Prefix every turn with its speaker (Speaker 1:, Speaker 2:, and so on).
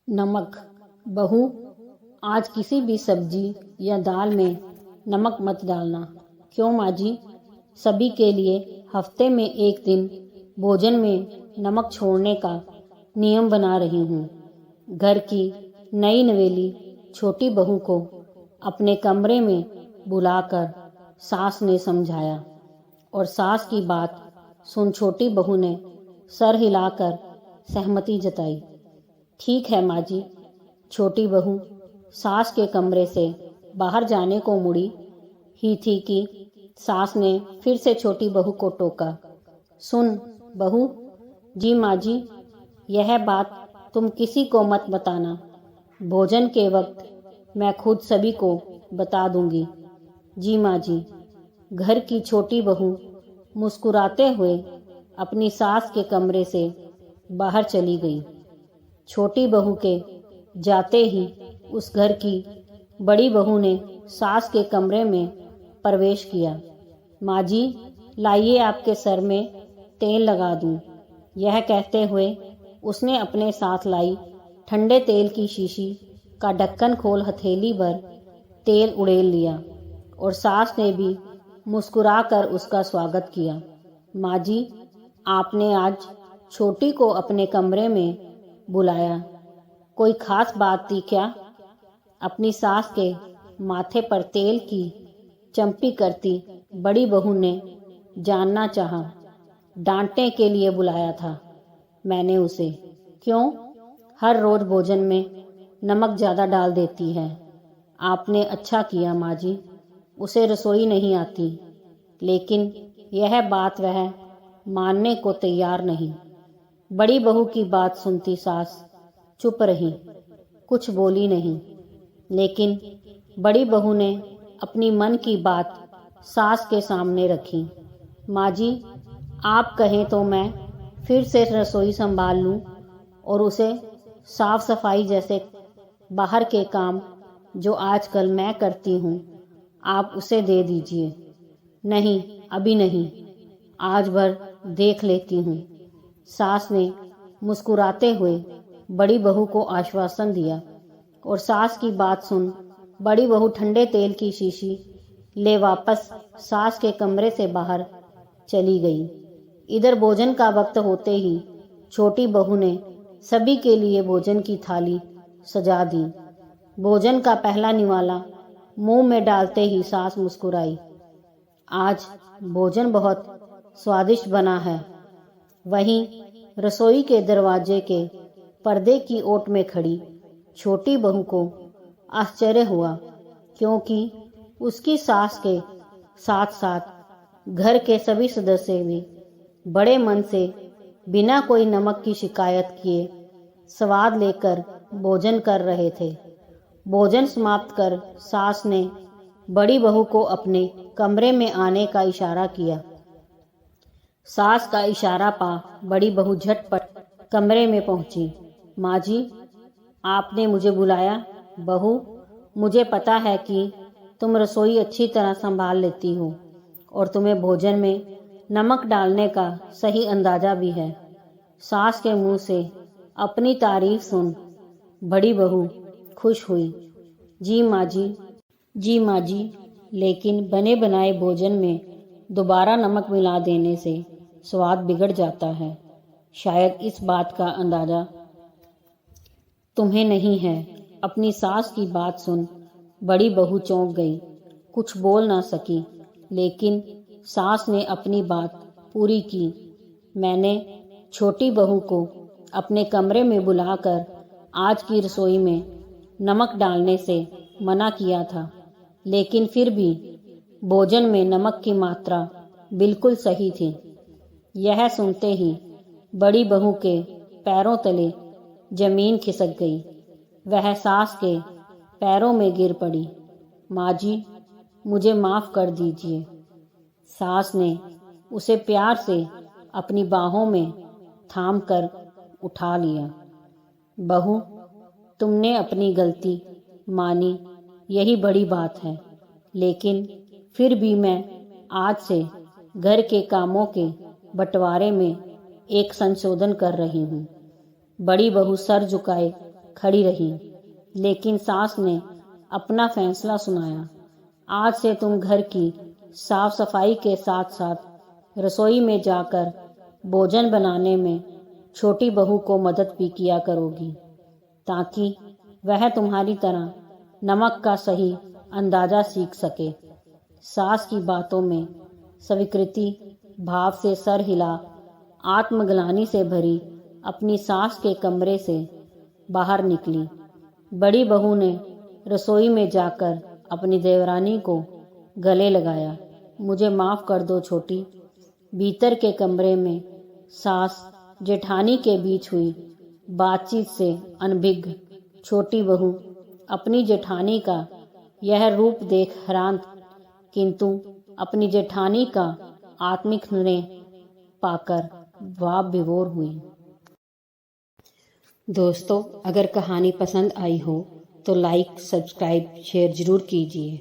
Speaker 1: नमक। बहू, आज किसी भी सब्जी या दाल में नमक मत डालना। क्यों माँ जी? सभी के लिए हफ्ते में एक दिन भोजन में नमक छोड़ने का नियम बना रही हूँ। घर की नई नवेली छोटी बहू को अपने कमरे में बुलाकर सास ने समझाया और सास की बात सुन छोटी बहू ने सर हिलाकर सहमति जताई। ठीक है माँ जी। छोटी बहू सास के कमरे से बाहर जाने को मुड़ी ही थी कि सास ने फिर से छोटी बहू को टोका। सुन बहू। जी माँ जी। यह बात तुम किसी को मत बताना। भोजन के वक्त मैं खुद सभी को बता दूंगी। जी माँ जी। घर की छोटी बहू मुस्कुराते हुए अपनी सास के कमरे से बाहर चली गई। छोटी बहू के जाते ही उस घर की बड़ी बहू ने सास के कमरे में प्रवेश किया। माँ जी, लाइए आपके सर में तेल लगा दूं। यह कहते हुए उसने अपने साथ लाई ठंडे तेल की शीशी का ढक्कन खोल हथेली भर तेल उड़ेल लिया और सास ने भी मुस्कुराकर उसका स्वागत किया। माँ जी, आपने आज छोटी को अपने कमरे में बुलाया, कोई खास बात थी क्या? अपनी सास के माथे पर तेल की चंपी करती बड़ी बहू ने जानना चाहा। डांटने के लिए बुलाया था मैंने उसे। क्यों? हर रोज भोजन में नमक ज़्यादा डाल देती है। आपने अच्छा किया माँ जी। उसे रसोई नहीं आती, लेकिन यह बात वह मानने को तैयार नहीं। बड़ी बहू की बात सुनती सास चुप रही, कुछ बोली नहीं। लेकिन बड़ी बहू ने अपनी मन की बात सास के सामने रखी। माँ जी, आप कहें तो मैं फिर से रसोई संभाल लूं और उसे साफ सफाई जैसे बाहर के काम जो आजकल मैं करती हूँ आप उसे दे दीजिए। नहीं, अभी नहीं, आज भर देख लेती हूँ। सास ने मुस्कुराते हुए बड़ी बहू को आश्वासन दिया और सास की बात सुन बड़ी बहू ठंडे तेल की शीशी ले वापस सास के कमरे से बाहर चली गई। इधर भोजन का वक्त होते ही छोटी बहू ने सभी के लिए भोजन की थाली सजा दी। भोजन का पहला निवाला मुंह में डालते ही सास मुस्कुराई। आज भोजन बहुत स्वादिष्ट बना है। वहीं रसोई के दरवाजे के पर्दे की ओट में खड़ी छोटी बहू को आश्चर्य हुआ, क्योंकि उसकी सास के साथ साथ घर के सभी सदस्य भी बड़े मन से बिना कोई नमक की शिकायत किए स्वाद लेकर भोजन कर रहे थे। भोजन समाप्त कर सास ने बड़ी बहू को अपने कमरे में आने का इशारा किया। सास का इशारा पा बड़ी बहू झटपट कमरे में पहुंची। माँ जी, आपने मुझे बुलाया? बहू, मुझे पता है कि तुम रसोई अच्छी तरह संभाल लेती हो और तुम्हें भोजन में नमक डालने का सही अंदाजा भी है। सास के मुंह से अपनी तारीफ सुन बड़ी बहू खुश हुई। जी माँ जी। जी माँ जी। लेकिन बने बनाए भोजन में दोबारा नमक मिला देने से स्वाद बिगड़ जाता है। शायद इस बात का अंदाजा तुम्हें नहीं है। अपनी सास की बात सुन बड़ी बहू चौंक गई, कुछ बोल ना सकी, लेकिन सास ने अपनी बात पूरी की। मैंने छोटी बहू को अपने कमरे में बुलाकर आज की रसोई में नमक डालने से मना किया था, लेकिन फिर भी भोजन में नमक की मात्रा बिल्कुल सही थी। यह सुनते ही बड़ी बहू के पैरों तले जमीन खिसक गई। वह सास के पैरों में गिर पड़ी। माँ जी, मुझे माफ़ कर दीजिए। सास ने उसे प्यार से अपनी बाहों में थाम कर उठा लिया। बहू, तुमने अपनी गलती मानी, यही बड़ी बात है। लेकिन फिर भी मैं आज से घर के कामों के बंटवारे में एक संशोधन कर रही हूँ। बड़ी बहू सर झुकाए खड़ी रही, लेकिन सास ने अपना फैसला सुनाया। आज से तुम घर की साफ सफाई के साथ साथ रसोई में जाकर भोजन बनाने में छोटी बहू को मदद भी किया करोगी, ताकि वह तुम्हारी तरह नमक का सही अंदाजा सीख सके। सास की बातों में स्वीकृति भाव से सर हिला आत्मग्लानि से भरी अपनी सास के कमरे से बाहर निकली। बड़ी बहू ने रसोई में जाकर अपनी देवरानी को गले लगाया। मुझे माफ़ कर दो छोटी। भीतर के कमरे में सास जेठानी के बीच हुई बातचीत से अनभिज्ञ छोटी बहू अपनी जेठानी का यह रूप देख हैरान, किंतु अपनी जेठानी का आत्मिक स्नेह पाकर वाप विभोर हुई। दोस्तों, अगर कहानी पसंद आई हो तो लाइक, सब्सक्राइब, शेयर जरूर कीजिए।